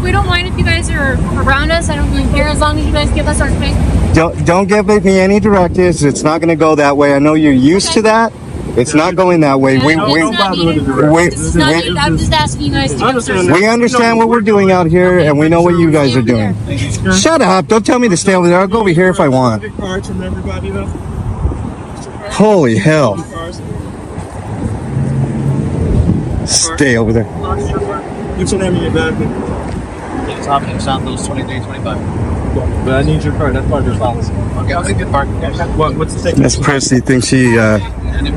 we don't mind if you guys are around us. I don't really care as long as you guys give us our space. Don't give me any directives. It's not going to go that way. I know you're used to that. It's not going that way. I'm just asking you guys to we understand what we're doing out here, and we know what you guys are doing. Shut up. Don't tell me to stay over there. I'll go over here if I want. Holy hell. Stay over there. What's your name in your bag? It's South Hills 2325. But I need your card. That's part of your policy. Okay, I'll take your card. What's the ticket? Miss Presley thinks she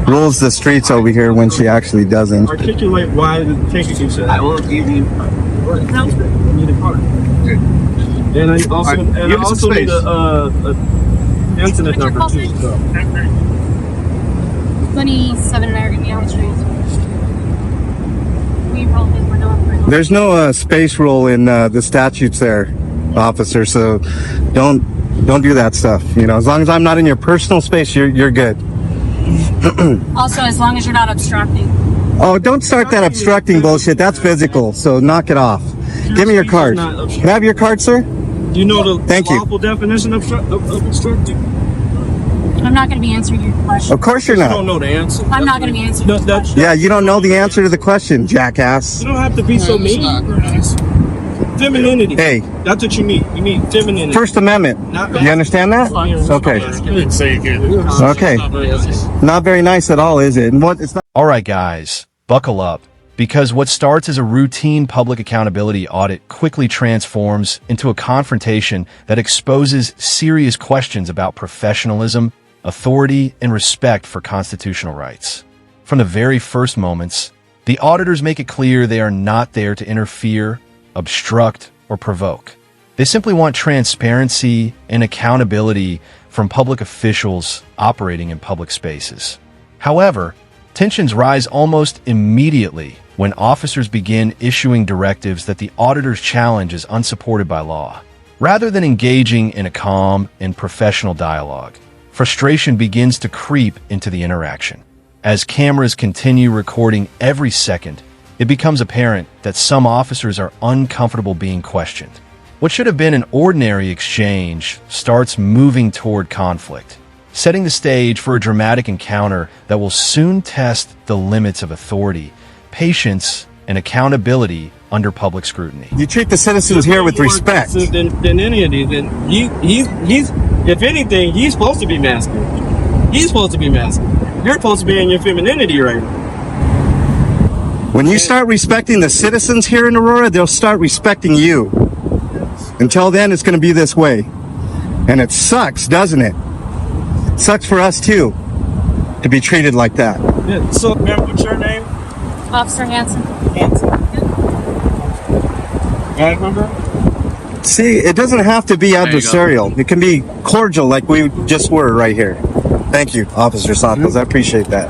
rules the streets over here when she actually doesn't. Articulate why the ticket you said. I will give you. I need a card. Good. And I also need a incident number too. 27 and I are going to be on the streets. There's no space rule in the statutes there, officer, so don't do that stuff. You know, as long as I'm not in your personal space, you're good. Also, as long as you're not obstructing. Oh, don't start that obstructing bullshit. That's physical, so knock it off. Give me your card. Can I have your card, sir? Do you know the lawful definition of obstructing? I'm not going to be answering your question. Of course you're not. You don't know the answer. I'm not going to be answering your question. Yeah, you don't know the answer to the question, jackass. You don't have to be so mean. Femininity. Hey. That's what you need. You need femininity. First Amendment. You understand that? Okay. Okay. Not very nice at all, is it? And what? It's not. All right, guys, buckle up. Because what starts as a routine public accountability audit quickly transforms into a confrontation that exposes serious questions about professionalism, authority, and respect for constitutional rights. From the very first moments, the auditors make it clear they are not there to interfere, obstruct, or provoke. They simply want transparency and accountability from public officials operating in public spaces. However, tensions rise almost immediately when officers begin issuing directives that the auditors challenge as unsupported by law. Rather than engaging in a calm and professional dialogue, frustration begins to creep into the interaction. As cameras continue recording every second, it becomes apparent that some officers are uncomfortable being questioned. What should have been an ordinary exchange starts moving toward conflict, setting the stage for a dramatic encounter that will soon test the limits of authority, patience, and accountability under public scrutiny. You treat the citizens here with respect. Than any of these, then he's if anything, he's supposed to be masculine. He's supposed to be masculine. You're supposed to be in your femininity right now. When you start respecting the citizens here in Aurora, they'll start respecting you. Until then, it's going to be this way. And it sucks, doesn't it? It sucks for us, too, to be treated like that. Yeah, so, ma'am, what's your name? Officer Hanson. Bag number? See, it doesn't have to be adversarial. It can be cordial like we just were right here. Thank you, Officer Santos. I appreciate that.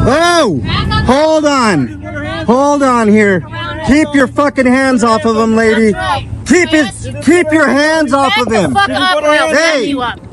Whoa! Hold on. Hold on here. Keep your fucking hands off of him, lady. Keep your hands off of him.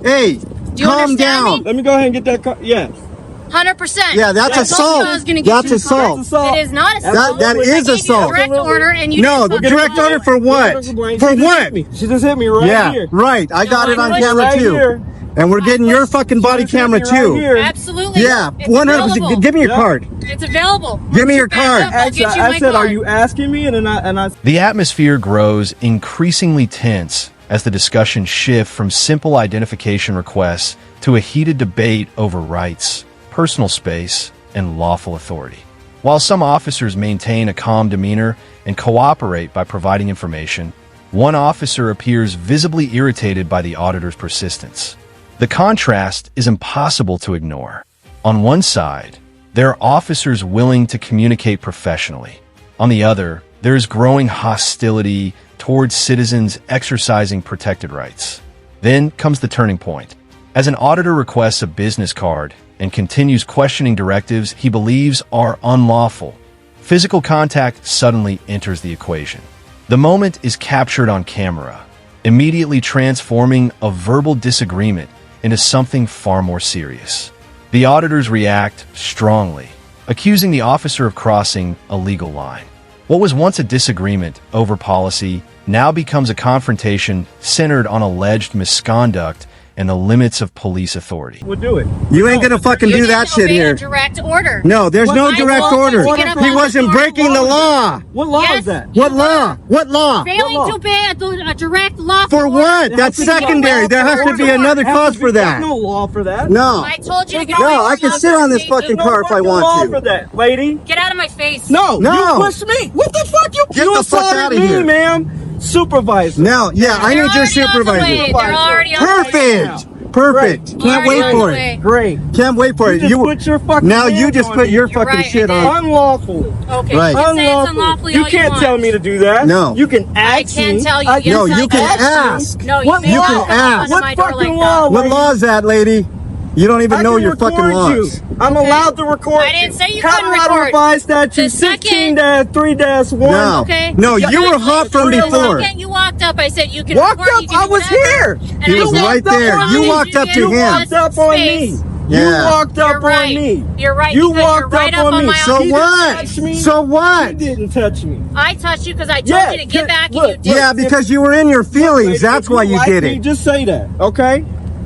Hey, calm down. Let me go ahead and get that car. Yeah. 100%. Yeah, that's assault. That's assault. It is not assault. That is assault. Direct order and you No, direct order for what? For what? She just hit me right here. Yeah, right. I got it on camera too. And we're getting your fucking body camera too. Absolutely. Yeah, 100%. Give me your card. It's available. Give me your card. I said, are you asking me? And I. The atmosphere grows increasingly tense as the discussion shifts from simple identification requests to a heated debate over rights, personal space, and lawful authority. While some officers maintain a calm demeanor and cooperate by providing information, one officer appears visibly irritated by the auditor's persistence. The contrast is impossible to ignore. On one side, there are officers willing to communicate professionally. On the other, there is growing hostility towards citizens exercising protected rights. Then comes the turning point. As an auditor requests a business card and continues questioning directives he believes are unlawful, physical contact suddenly enters the equation. The moment is captured on camera. immediately transforming a verbal disagreement into something far more serious. The auditors react strongly, accusing the officer of crossing a legal line. What was once a disagreement over policy now becomes a confrontation centered on alleged misconduct and the limits of police authority. We'll do it. You ain't gonna fucking do that shit here. Direct order. No, there's no direct order. He wasn't breaking the law. What law is that? What law? What law? Failing to obey a direct lawful For what? That's secondary. There has to be another cause for that. There's no law for that. No. I told you to get No, I can sit on this fucking car if I Law want for to. that, lady. Get out of my face. No, No. you pushed me. What the fuck? Get You the fuck assaulted outta me, here. ma'am. Supervisor. Now, yeah, I They're need your already on the way. supervisor. They're already on the way. Perfect. Perfect. Can't wait Already on for the it. way. Great. Can't wait for it. You just put your fucking now you hands just on put me. your You're fucking right, shit I did. on. Unlawful. Okay, Right. you can say it's Unlawful. unlawfully You all can't want. tell me to do that. No. You can I ask can't me. tell you. I- Yes, No, I you can ask. ask. No, What you law? can You can ask. What What fucking law? What lady? law is that, lady? You don't even I know can your fucking record laws. you. I'm allowed to record. I didn't say you Colorado couldn't record. Revised Statute The second- 16-3-1. No. Okay. No, you were hot from The before. second you walked up, I said you can Walked record. up, You can I do was whatever. here. And He I was walked right up there. on You me. walked up to You him. walked up on space. me. Yeah. You walked You're up right. on me. You're right. You because walked you're right up on me. my So own He didn't what? touch me. So what? You didn't touch me. I touched you because I told Yeah, you to get back look, and you did. Yeah, because you were in your feelings. That's why you like did me, it. just say that, okay?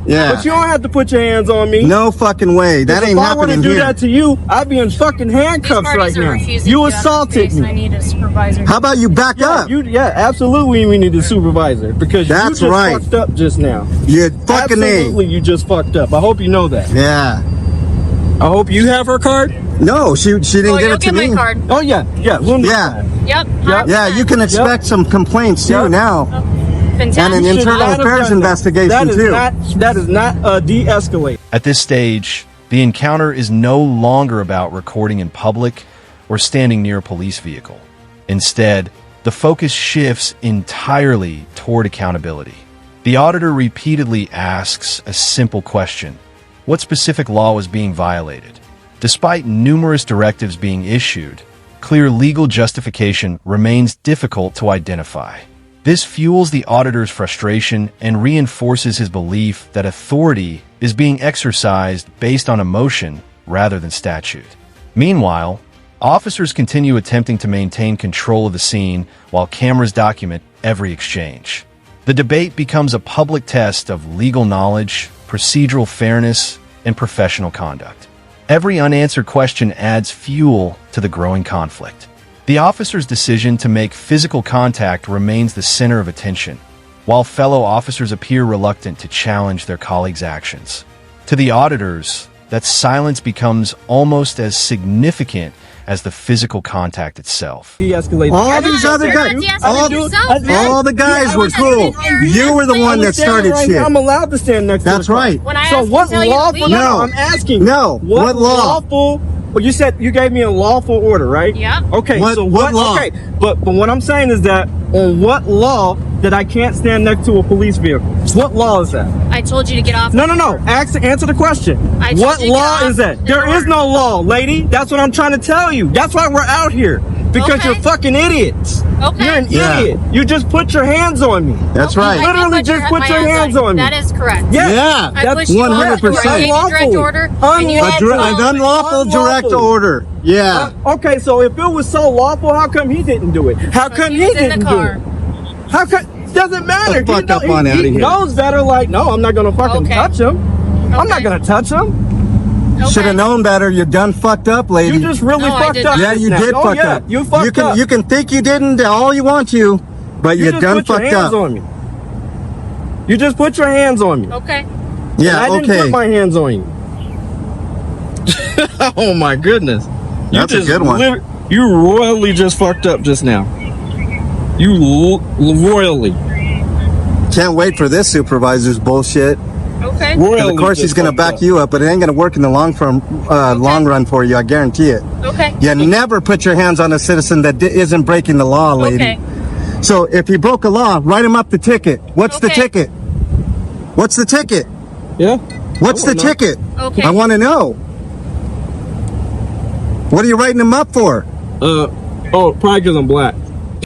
Yeah. But you don't have to put your hands on me. No fucking way. That ain't If I were to happening do here. that to you, I'd be in fucking These handcuffs right parties are now. refusing You to get out of assaulted space, and I me. need a supervisor. How about you back up? Yeah, absolutely. We need a supervisor because That's you just right. fucked up just now. You fucking Absolutely, you just fucked up. I hope you know that. Yeah. I hope you have her card. No, she didn't Oh, give you'll it to get me. my card. Oh yeah. We'll need Yeah. that. Yep. Yeah, you can expect some complaints too Yep. now. Fantastic. And an You should internal not have affairs done that. investigation That is too. That is not a de-escalate. At this stage, the encounter is no longer about recording in public or standing near a police vehicle. Instead, the focus shifts entirely toward accountability. The auditor repeatedly asks a simple question: what specific law was being violated? Despite numerous directives being issued, clear legal justification remains difficult to identify. This fuels the auditor's frustration and reinforces his belief that authority is being exercised based on emotion rather than statute. Meanwhile, officers continue attempting to maintain control of the scene while cameras document every exchange. The debate becomes a public test of legal knowledge, procedural fairness, and professional conduct. Every unanswered question adds fuel to the growing conflict. The officer's decision to make physical contact remains the center of attention, while fellow officers appear reluctant to challenge their colleagues' actions. To the auditors, that silence becomes almost as significant as the physical contact itself. De-escalate. All these other guys, all the guys were cool. You were the one that started shit. I'm allowed to stand next to That's the car. right. When I So asked what to tell you to lawful? leave- No. I'm asking. No. What law? Lawful? Well, you said you gave me a lawful order, right? Yeah. Okay. What- so what law? Okay. But what I'm saying is that on what law that I can't stand next to a police vehicle? What law is that? I told you to get off. No. Answer the question. I told What you to get law off is that? the There is road. no law, lady. That's what I'm trying to tell you. That's why we're out here. Because Okay. you're fucking idiots. Okay. You're an Yeah. idiot. You just put your hands on me. That's Okay, I right. did Literally just put my your hands on me. That is correct. Yeah. I That's pushed you off the road. 100%. I gave you direct order. and you Unlawful. didn't An unlawful direct Unlawful. order. Yeah. Okay, so if it was so lawful, how come he didn't do it? How come He he was in didn't the do car. it? How come? Doesn't matter. The fuck up on outta he here. knows better. Like, no, I'm not gonna fucking Okay. touch him. I'm not Okay. gonna touch him. Okay. Should have known better. You done fucked up, lady. You just really No, I fucked did up. not. Yeah, you just did now. fuck Oh, yeah, up. you fucked up. You can think you didn't all you want to, but you just done put your fucked hands up. on me. You just put your hands on me. Okay. Yeah. I didn't Okay. put my hands on you. Oh my goodness. That's a good one. You royally just fucked up just now. You royally. Can't wait for this supervisor's bullshit. Okay. Royally. And of course, he's just gonna fucked back up. you up, but it ain't gonna work in the long run for you. I guarantee it. Okay. You never put your hands on a citizen that isn't breaking the law, lady. Okay. So if he broke a law, write him up the ticket. What's the Okay. ticket? What's the ticket? Yeah. What's the I wanna know. ticket? Okay. I want to know. What are you writing him up for? Oh, probably because I'm black.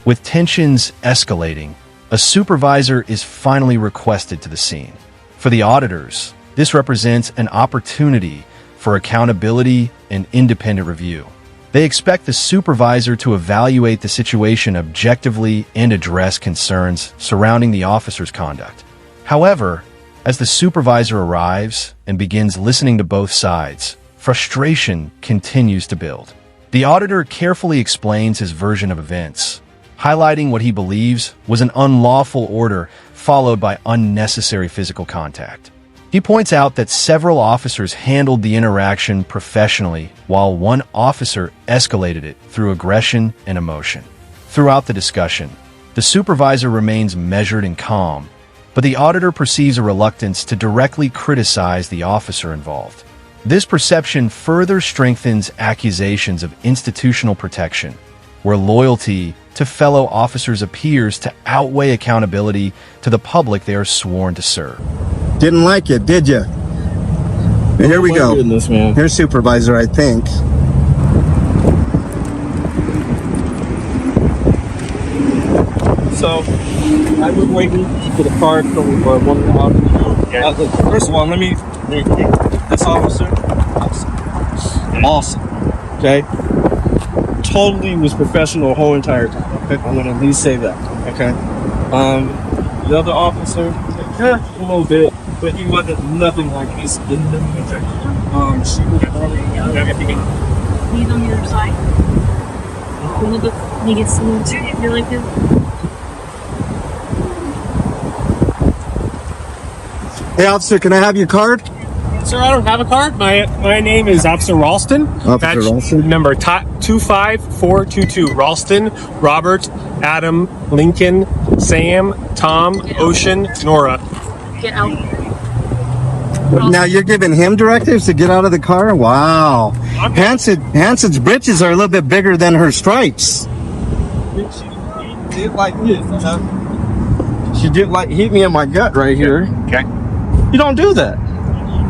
With tensions escalating, a supervisor is finally requested to the scene. For the auditors, this represents an opportunity for accountability and independent review. They expect the supervisor to evaluate the situation objectively and address concerns surrounding the officer's conduct. However, as the supervisor arrives and begins listening to both sides, frustration continues to build. The auditor carefully explains his version of events, highlighting what he believes was an unlawful order followed by unnecessary physical contact. He points out that several officers handled the interaction professionally, while one officer escalated it through aggression and emotion. Throughout the discussion, the supervisor remains measured and calm, but the auditor perceives a reluctance to directly criticize the officer involved. This perception further strengthens accusations of institutional protection, where loyalty to fellow officers appears to outweigh accountability to the public they are sworn to serve. Didn't like it, did you? And here we go. Goodness, man. Here's supervisor, I think. So, I was waiting for the car from one of the officers. First of all, let me this officer, awesome. Okay? Totally was professional the whole entire time. Okay? I'm going to at least say that. Okay? The other officer, a little bit, but he wasn't nothing like this. She was He's on your side. He gets to move too. You're like him. Hey, officer, can I have your card? Sir, I don't have a card. My name is Officer Ralston. Officer Ralston. Number 25422. Ralston, Robert, Adam, Lincoln, Sam, Tom, Ocean, Nora. Get out. Now you're giving him directives to get out of the car? Wow. Hanson's britches are a little bit bigger than her stripes. She did like this. She did like hit me in my gut right here. Okay. You don't do that.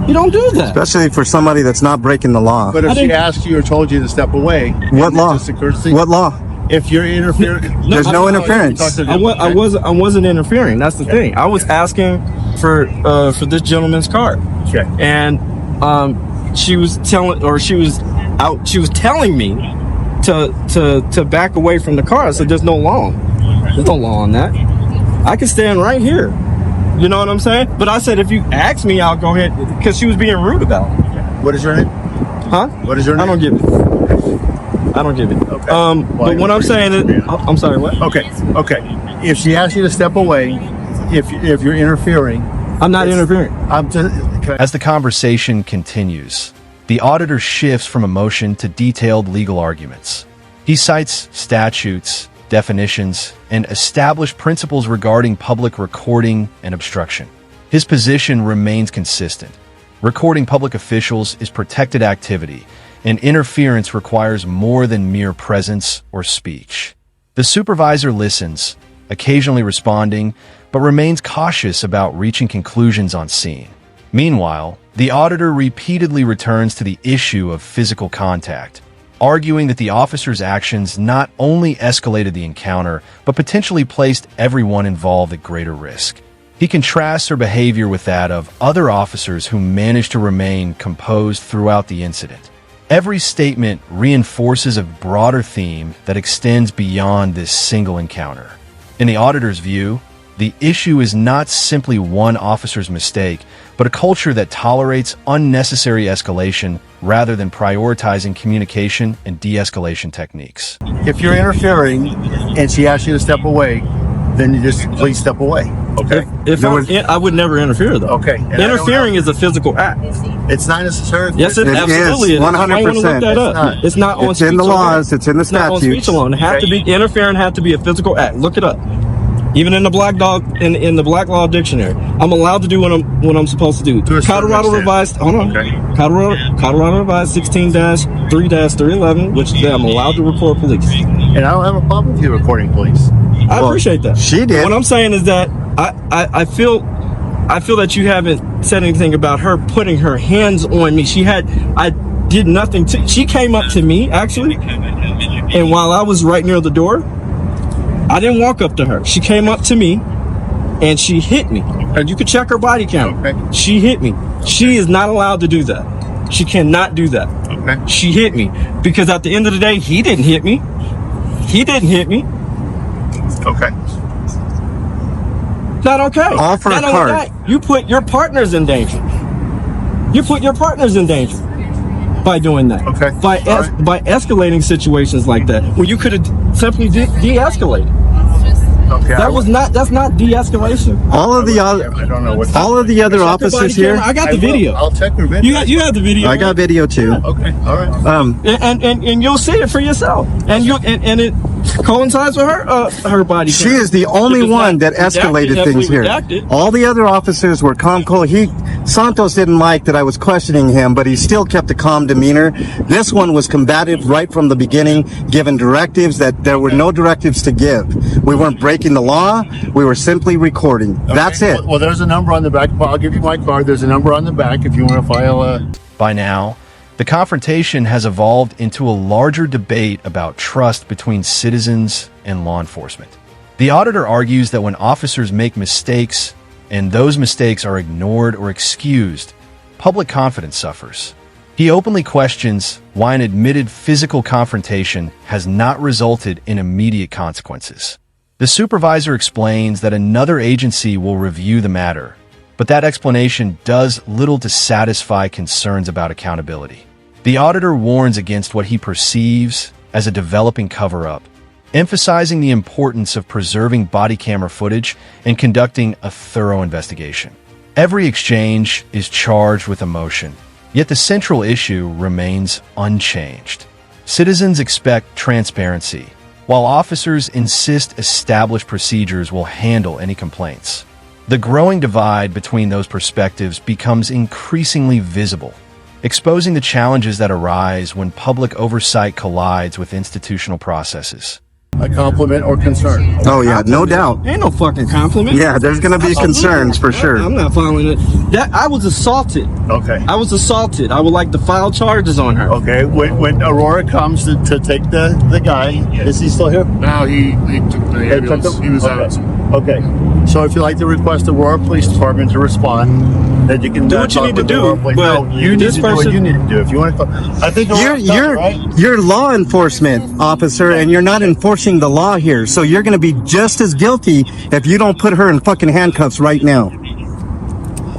You don't do that. Especially for somebody that's not breaking the law. But if she asked you or told you to step away, What law? just a courtesy? What law? If you're interfering, There's no interference. I wasn't interfering. That's the thing. I was asking for this gentleman's card. Okay. And she was telling me to back away from the car. I said, there's no law. There's no law on that. I can stand right here. You know what I'm saying? But I said, if you ask me, I'll go ahead, because she was being rude about it. What is your name? Huh? What is your name? I don't give it. Okay. But what I'm saying is, I'm sorry, what? Okay. If she asks you to step away, if you're interfering, I'm not interfering. As the conversation continues, the auditor shifts from emotion to detailed legal arguments. He cites statutes, definitions, and established principles regarding public recording and obstruction. His position remains consistent. Recording public officials is protected activity, and interference requires more than mere presence or speech. The supervisor listens, occasionally responding, but remains cautious about reaching conclusions on scene. Meanwhile, the auditor repeatedly returns to the issue of physical contact, arguing that the officer's actions not only escalated the encounter, but potentially placed everyone involved at greater risk. He contrasts her behavior with that of other officers who managed to remain composed throughout the incident. Every statement reinforces a broader theme that extends beyond this single encounter. In the auditor's view, the issue is not simply one officer's mistake, but a culture that tolerates unnecessary escalation rather than prioritizing communication and de-escalation techniques. if you're interfering and she asks you to step away, then you just please step away. Okay. I would never interfere, though. Okay. And Interfering is a physical act. It's not necessary. Yes, it It absolutely is, is. I wanna look 100%. that up. not. It's not on It's in speech the alone. laws, it's in the It's not on statutes. speech alone. It have to be interfering. Have to be a physical act. Look it up. Even in the black law dictionary, I'm allowed to do what I'm supposed to do. To a certain Colorado extent. Revised. Hold on. Okay. Colorado Revised 16-3-311, which says I'm allowed to report police. And I don't have a problem with you recording police. I appreciate that. she did. What I'm saying is that I feel that you haven't said anything about her putting her hands on me. I did nothing to. She came up to me actually, and while I was right near the door, I didn't walk up to her. She came up to me and she hit me. And you can check her body camera. Okay. She hit me. She is not allowed to do that. She cannot do that. Okay. She hit me because at the end of the day, he didn't hit me. He didn't hit me. Okay. Not okay. Offer Not a only card. that, you put your partners in danger. You put your partners in danger by doing that. Okay. By All right. by escalating situations like that, where you could have simply de-escalated. Okay. That's not de-escalation. All of the other, I don't know what. all of the other Check the body officers here. camera. I got the video. I'll check her video. You have the video. I got video too. Okay. All right. and you'll see it for yourself. And it coincides with her body She camera. is the only If it's one not that escalated redacted, things here. heavily redacted. All the other officers were calm, cool. Santos didn't like that I was questioning him, but he still kept a calm demeanor. This one was combative right from the beginning, given directives that there were no directives to give. We weren't breaking the law. We were simply recording. That's it. Well, there's a number on the back. I'll give you my card. There's a number on the back if you want to file a. By now, the confrontation has evolved into a larger debate about trust between citizens and law enforcement. The auditor argues that when officers make mistakes and those mistakes are ignored or excused, public confidence suffers. He openly questions why an admitted physical confrontation has not resulted in immediate consequences. The supervisor explains that another agency will review the matter, but that explanation does little to satisfy concerns about accountability. The auditor warns against what he perceives as a developing cover-up, emphasizing the importance of preserving body camera footage and conducting a thorough investigation. Every exchange is charged with emotion, yet the central issue remains unchanged. Citizens expect transparency, while officers insist established procedures will handle any complaints. The growing divide between those perspectives becomes increasingly visible, exposing the challenges that arise when public oversight collides with institutional processes. A compliment or concern. Oh yeah, no doubt. Ain't no fucking compliment. Yeah, there's gonna be concerns for sure. I'm not following it. That I was assaulted. Okay. I was assaulted. I would like to file charges on her. Okay. When Aurora comes to take the guy, is he still here? No, he took the ambulance. He was out. Okay. So if you'd like to request the Aurora Police Department to respond, then you can Do what you talk need to with the do, Aurora Police. but No, you need this to do what person- you need to do. If you want to, I think You're law enforcement officer, and you're not enforcing the law here. So you're going to be just as guilty if you don't put her in fucking handcuffs right now.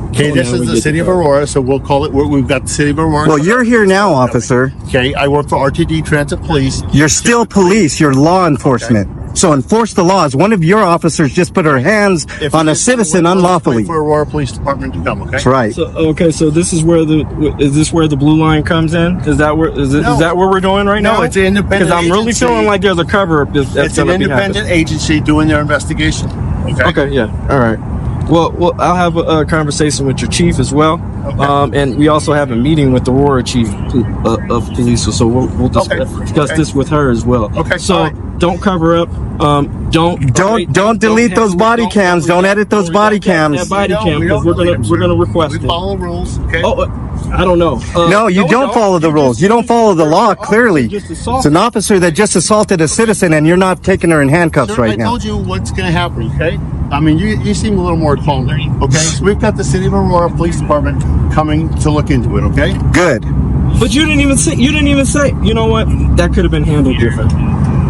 Okay, this is the city of Aurora, so we'll call it. We've got the city of Aurora. Well, you're here now, officer. Okay, I work for RTD Transit Police. You're still police. You're law enforcement. So enforce the laws. One of your officers just put her hands on a citizen unlawfully. Wait for Aurora Police Department to come. Okay. That's right. So this is where the blue line comes in? Is that where is that where we're doing right now? No, it's an independent Because I'm really agency. feeling like there's a cover up. It's an independent agency doing their investigation. Okay. Okay, yeah, all right. Well, I'll have a conversation with your chief as well, and we also have a meeting with the Aurora chief of police, so we'll discuss this with her as well. Okay, So all right. don't cover up. Don't delete those body cams. Don't edit those body cams. That body cam, because we're gonna request We it. follow the rules. Okay. Oh, I don't know. No, you don't follow the rules. You don't follow the law, clearly. It's an officer that just assaulted a citizen, and you're not taking her in handcuffs Sir, right I now. told you what's going to happen. Okay. I mean, you seem a little more calm. Okay. So we've got the city of Aurora Police Department coming to look into it. Okay. Good. But you didn't even say. You know what? That could have been handled different.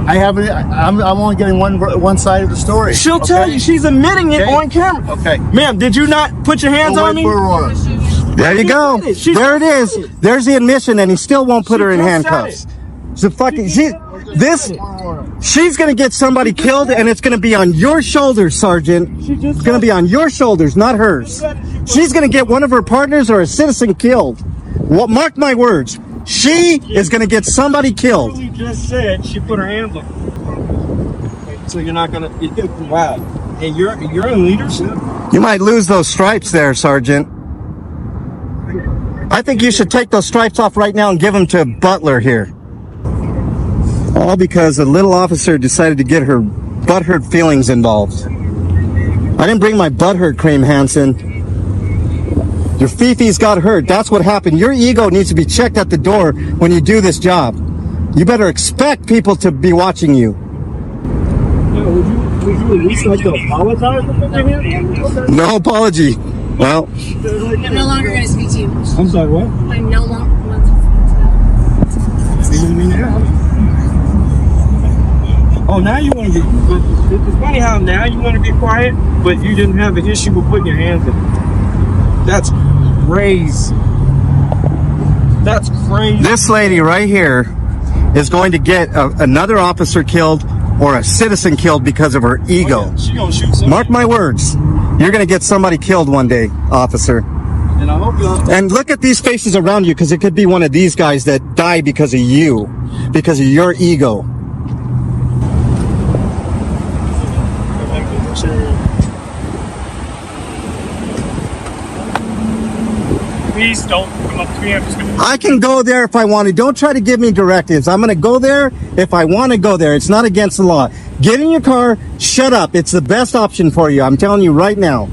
I haven't. I'm only getting one side of the story. She'll tell you. She's admitting it Okay. on camera. Okay. Ma'am, did you not put your hands We'll on wait me? for Aurora. There you go. There it is. There's the admission, and he still won't put her in handcuffs. So fucking she's gonna get somebody killed, and it's gonna be on your shoulders, Sergeant. It's gonna be on your shoulders, not hers. She's gonna get one of her partners or a citizen killed. Well, mark my words. She is gonna get somebody killed. You just said she put her hands on. So you're not gonna. Wow. And you're in leadership. You might lose those stripes there, Sergeant. I think you should take those stripes off right now and give them to Butler here. All because a little officer decided to get her butthurt feelings involved. I didn't bring my butthurt cream, Hanson. Your fifis got hurt. That's what happened. Your ego needs to be checked at the door when you do this job. You better expect people to be watching you. Yeah, would you Would you at least like to apologize for what you did? No apology. Well, I'm no longer going to speak to you. I'm sorry, what? I'm no longer. Oh, now you want to be. It's funny how now you want to be quiet, but you didn't have an issue with putting your hands in. That's crazy. That's crazy. this lady right here is going to get another officer killed or a citizen killed because of her ego. She gonna shoot somebody. Mark my words. You're going to get somebody killed one day, officer. And I hope y'all. And look at these faces around you, because it could be one of these guys that die because of you, because of your ego. Please don't come up to me. I'm just gonna. I can go there if I want to. Don't try to give me directives. I'm going to go there if I want to go there. It's not against the law. Get in your car. Shut up. It's the best option for you. I'm telling you right now.